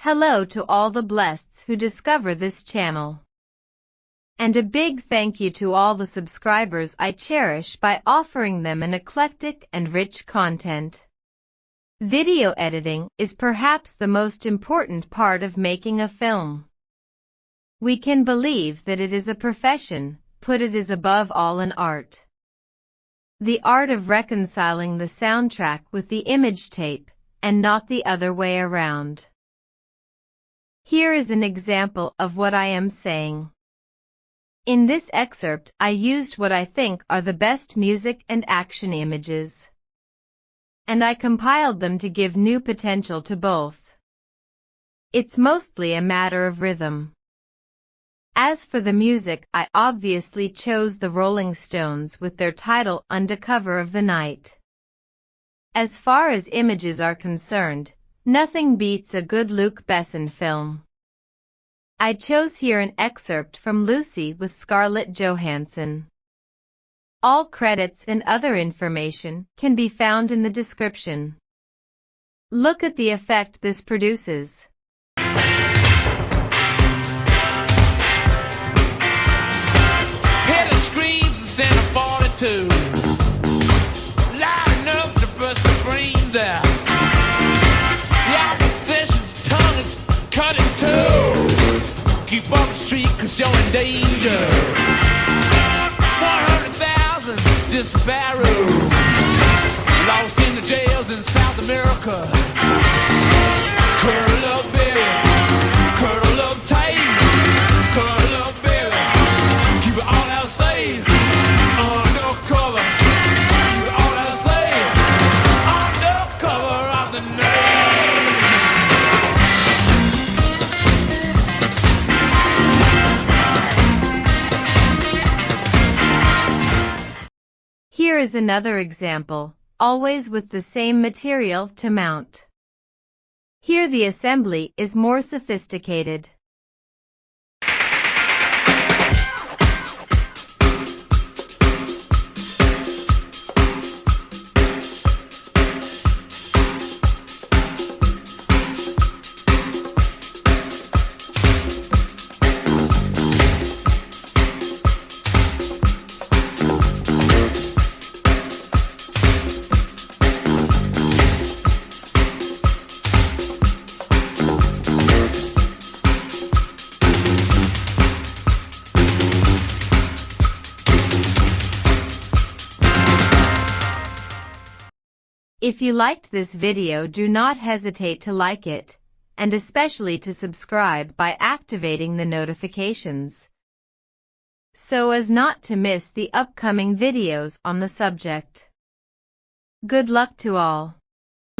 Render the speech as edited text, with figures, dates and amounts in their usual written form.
Hello to all the blesseds who discover this channel. And a big thank you to all the subscribers I cherish by offering them an eclectic and rich content. Video editing is perhaps the most important part of making a film. We can believe that it is a profession, but it is above all an art. The art of reconciling the soundtrack with the image tape, and not the other way around. Here is an example of what I am saying. In this excerpt, I used what I think are the best music and action images. And I compiled them to give new potential to both. It's mostly a matter of rhythm. As for the music, I obviously chose the Rolling Stones with their title Under Cover of the Night. As far as images are concerned, nothing beats a good Luc Besson film. I chose here an excerpt from Lucy with Scarlett Johansson. All credits and other information can be found in the description. Look at the effect this produces. Center 42, loud enough to burst the brains out. The opposition's tongue is cut in two. Keep off the street cause you're in danger. 100,000 disparados lost in the jails in South America. Curl up, baby, curl up tight. Curl up, baby, keep it all out safe. Undercover, keep it all out safe. Undercover of the night. Here is another example, always with the same material to mount. Here the assembly is more sophisticated. If you liked this video, do not hesitate to like it, and especially to subscribe by activating the notifications, so as not to miss the upcoming videos on the subject. Good luck to all.